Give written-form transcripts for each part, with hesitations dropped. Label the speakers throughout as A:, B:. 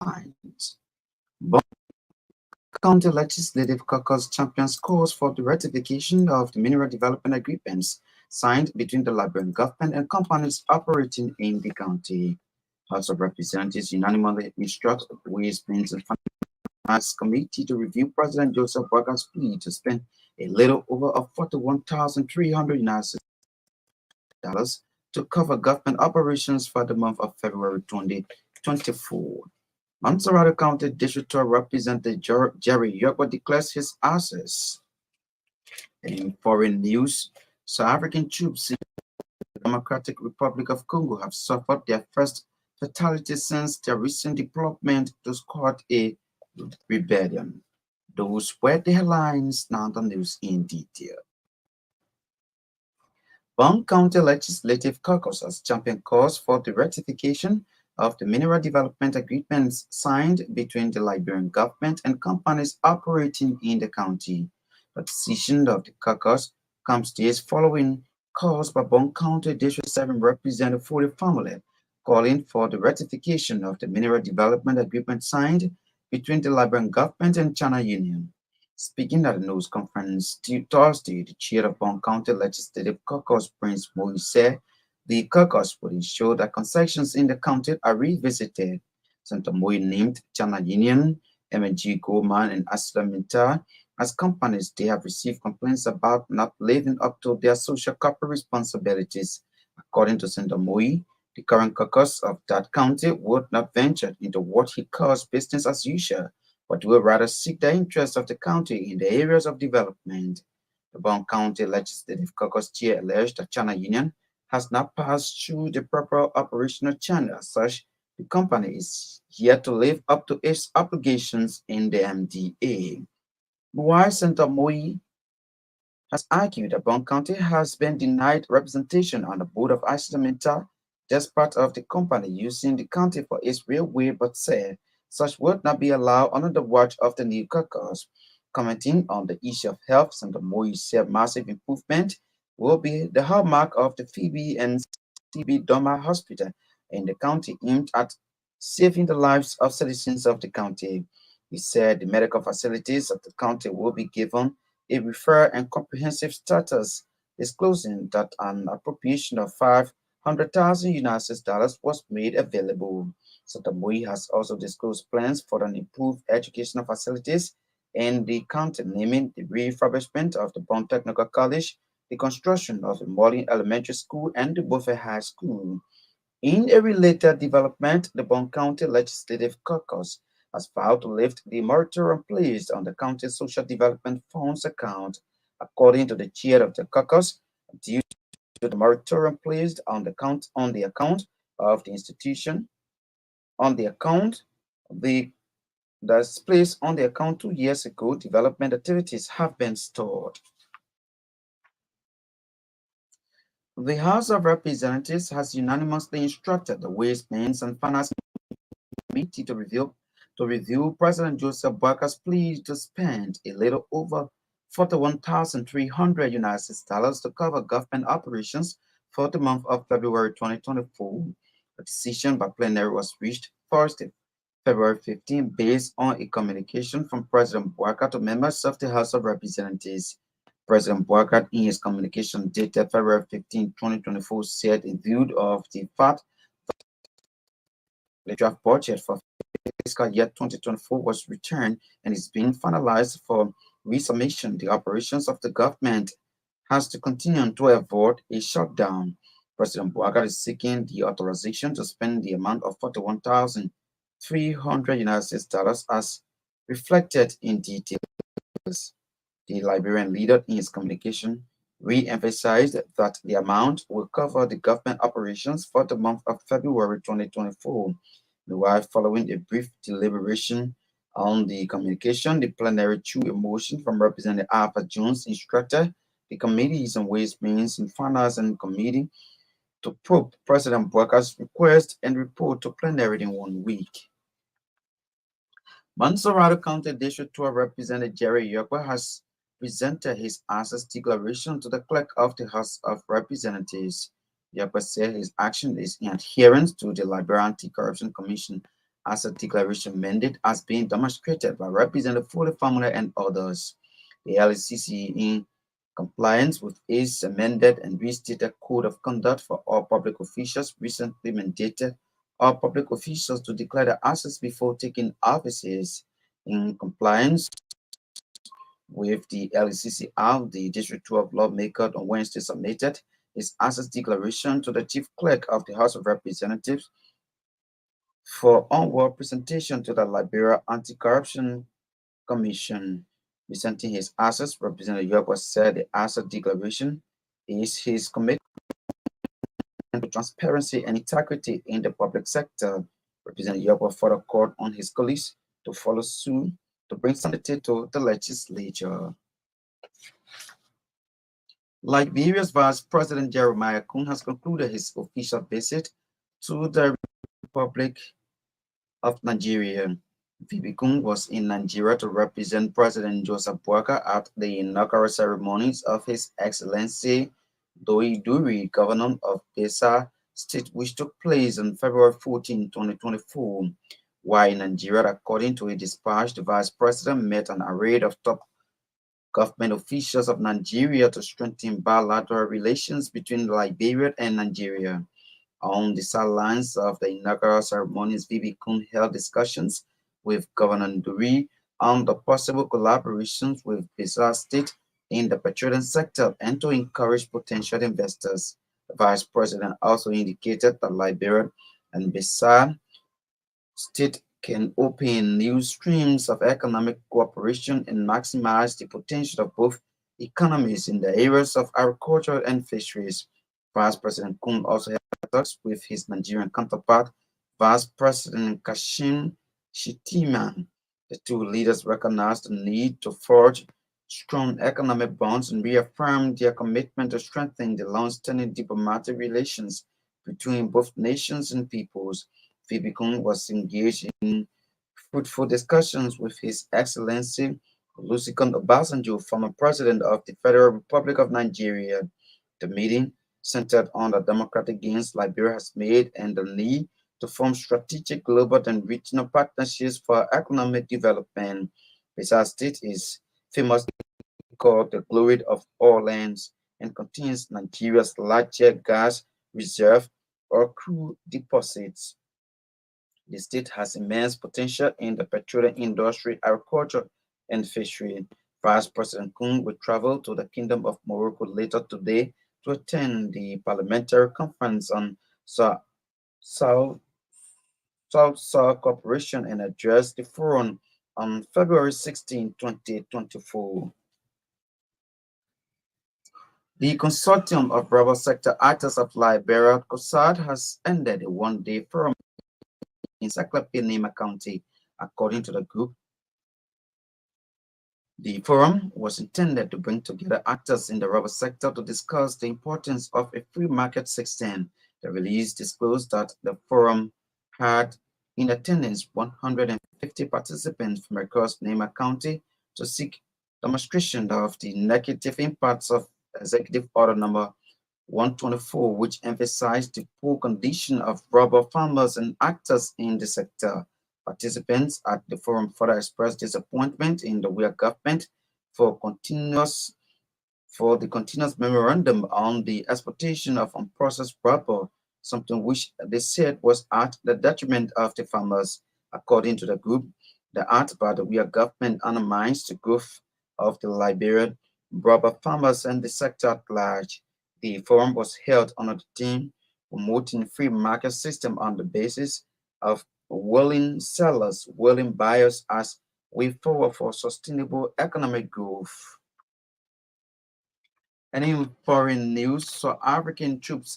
A: headlines. Bond County Legislative Caucus champions calls for the ratification of the mineral development agreements signed between the Liberian government and companies operating in the county. House of Representatives unanimously instruct the Ways, Means and Finance Committee to review President Joseph Boakan's plea to spend a little over of 41,300 dollars to cover government operations for the month of February 2024. Montserrat County District Representative Jerry Yokwa declares his access. In foreign news, South African troops in the Democratic Republic of Congo have suffered their first fatality since their recent deployment to squash a rebellion. Those were the headlines. Now the news in detail. Bond County Legislative Caucus has championed calls for the ratification of the mineral development agreements signed between the Liberian government and companies operating in the county. The decision of the caucus comes days following calls by Bond County District 7 Representative Foley Family calling for the ratification of the mineral development agreement signed between the Liberian government and China Union. Speaking at a news conference Thursday, the chair of Bond County Legislative Caucus, Prince Moyi, said the caucus would ensure that concessions in the county are revisited. Senator Moyi named China Union, M&G Goldman, and ArcelorMittal as companies they have received complaints about not living up to their social corporate responsibilities. According to Senator Moyi, the current caucus of that county would not venture into what he calls business as usual, but will rather seek the interests of the county in the areas of development. The Bond County Legislative Caucus chair alleged that China Union has not passed through the proper operational channel. As such, the company is yet to live up to its obligations in the MDA. While Senator Moyi has argued that Bond County has been denied representation on the board of ArcelorMittal, despite of the company using the county for its railway, but said such would not be allowed under the watch of the new caucus. Commenting on the issue of health, Senator Moyi said massive improvement will be the hallmark of the Phoebe and CB Doma Hospital in the county, aimed at saving the lives of citizens of the county. He said the medical facilities of the county will be given a referral and comprehensive status, disclosing that an appropriation of 500,000 United Dollars was made available. Senator Moyi has also disclosed plans for an improved educational facilities in the county, naming the refurbishment of the Bond Technical College, the construction of the Molly Elementary School, and the Buffet High School. In a related development, the Bond County Legislative Caucus has vowed to lift the moratorium placed on the county's social development funds account. According to the chair of the caucus, due to the moratorium placed on the account of the institution, on the account the that's placed on the account 2 years ago, development activities have been stored. The House of Representatives has unanimously instructed the Ways, Means and Finance Committee to review President Joseph Boakan's plea to spend a little over 41,300 United Dollars to cover government operations for the month of February 2024. A decision by plenary was reached Thursday, February 15, based on a communication from President Boakan to members of the House of Representatives. President Boakan, in his communication dated February 15, 2024, said in view of the fact that the draft budget for fiscal year 2024 was returned and is being finalized for resubmission, the operations of the government has to continue to avoid a shutdown. President Boakan is seeking the authorization to spend the amount of 41,300 United Dollars as reflected in details. The Liberian leader, in his communication, re-emphasized that the amount will cover the government operations for the month of February 2024. Meanwhile, following a brief deliberation on the communication, the plenary, through a motion from Representative Arthur Jones, instructed the committees on Ways, Means and Finance and Committee to probe President Boakan's request and report to plenary in 1 week. Montserrat County District 12 Representative Jerry Yokwa has presented his access declaration to the clerk of the House of Representatives. Yokwa said his action is in adherence to the Liberian Anti-Corruption Commission asset declaration mandate has been demonstrated by Representative Foley Family and others. The LCC, in compliance with its amended and restated Code of Conduct for all public officials, recently mandated all public officials to declare their assets before taking offices. In compliance with the LCC Act, the District 12 lawmaker on Wednesday submitted his assets declaration to the Chief Clerk of the House of Representatives for onward presentation to the Liberia Anti-Corruption Commission. Presenting his assets, Representative Yogwa said the asset declaration is his commitment to transparency and integrity in the public sector. Representative Yogwa further called on his colleagues to follow suit to bring sanity to the legislature. Liberia's Vice President Jeremiah Kun has concluded his official visit to the Republic of Nigeria. VP Kun was in Nigeria to represent President Joseph Boakai at the inaugural ceremonies of His Excellency Doi Duri, Governor of Besa State, which took place on February 14, 2024. While in Nigeria, according to a dispatch, the Vice President met an array of top government officials of Nigeria to strengthen bilateral relations between Liberia and Nigeria. On the sidelines of the inaugural ceremonies, VP Kun held discussions with Governor Duri on the possible collaborations with Besa State in the petroleum sector and to encourage potential investors. The Vice President also indicated that Liberia and Besa State can open new streams of economic cooperation and maximize the potential of both economies in the areas of agriculture and fisheries. Vice President Kun also held talks with his Nigerian counterpart, Vice President Kashim Shettima. The two leaders recognized the need to forge strong economic bonds and reaffirmed their commitment to strengthening the long-standing diplomatic relations between both nations and peoples. VP Kun was engaged in fruitful discussions with His Excellency Olusegun Obasanjo, former President of the Federal Republic of Nigeria. The meeting centered on the democratic gains Liberia has made and the need to form strategic global and regional partnerships for economic development. Besa State is famously called the glory of all lands and contains Nigeria's largest gas reserve or crude deposits. The state has immense potential in the petroleum industry, agriculture, and fishery. Vice President Kun will travel to the Kingdom of Morocco later today to attend the parliamentary conference on South South Cooperation and address the forum on February 16, 2024. The Consortium of Rubber Sector Actors of Liberia, COSAD, has ended a one-day forum in Saclapinima County. According to the group, the forum was intended to bring together actors in the rubber sector to discuss the importance of a free market system. The release disclosed that the forum had in attendance 150 participants from across Nema County to seek demonstration of the negative impacts of Executive Order number 124, which emphasized the poor condition of rubber farmers and actors in the sector. Participants at the forum further expressed disappointment in the way government for the continuous memorandum on the exportation of unprocessed rubber, something which they said was at the detriment of the farmers. According to the group, the act by the Weir government undermines the growth of the Liberian rubber farmers and the sector at large. The forum was held under the theme promoting free market system on the basis of willing sellers, willing buyers as way forward for sustainable economic growth. And in foreign news, South African troops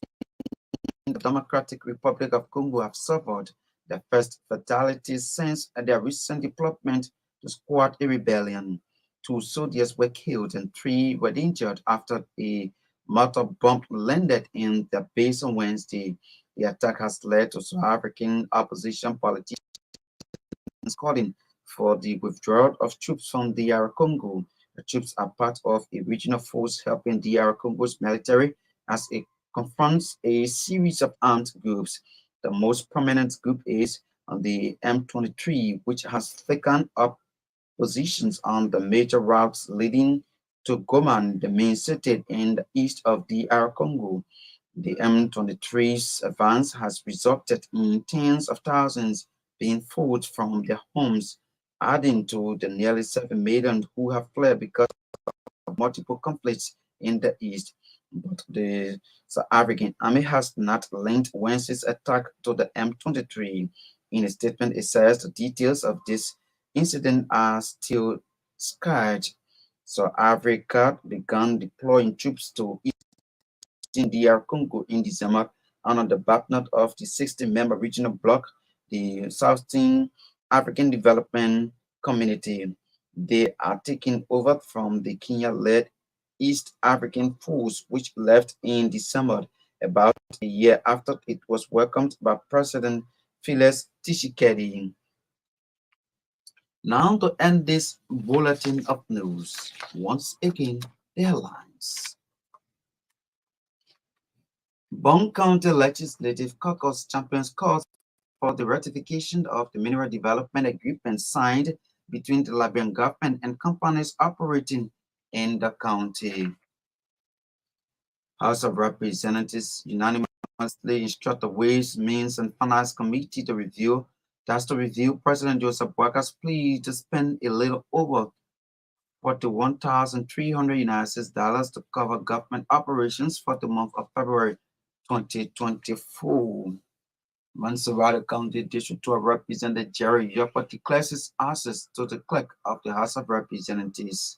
A: in the Democratic Republic of Congo have suffered the first fatalities since their recent deployment to squash a rebellion. 2 soldiers were killed and 3 were injured after a mortar bomb landed in their base on Wednesday. The attack has led to South African opposition politicians calling for the withdrawal of troops from DR Congo. The troops are part of a regional force helping DR Congo's military as it confronts a series of armed groups. The most prominent group is the M23, which has taken up positions on the major routes leading to Goma, the main city in the east of DR Congo. The M23's advance has resulted in tens of thousands being forced from their homes, adding to the nearly 7 million who have fled because of multiple conflicts in the east. But the South African army has not linked Wednesday's attack to the M23. In a statement, it says the details of this incident are still scarce. South Africa began deploying troops to in DR Congo in December under the backdrop of the 60-member regional bloc, the Southern African Development Community. They are taking over from the Kenya-led East African Force, which left in December, about a year after it was welcomed by President Felix Tshisekedi. Now to end this bulletin of news, once again, the headlines. Bong County Legislative Caucus champions calls for the ratification of the mineral development agreement signed between the Liberian government and companies operating in the county. House of Representatives unanimously instruct the Ways, Means, and Finance Committee to review President Joseph Boaká's plea to spend a little over $41,300 to cover government operations for the month of February 2024. Mansourata County District 2 Representative Jerry Yapa declares his access to the clerk of the House of Representatives.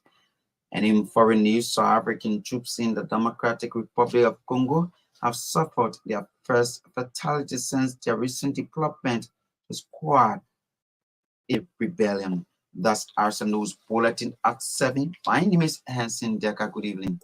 A: And in foreign news, South African troops in the Democratic Republic of Congo have suffered their first fatality since their recent deployment to squad a rebellion. That's Arsenal's Bulletin at 7. My name is Hanson Deka. Good evening.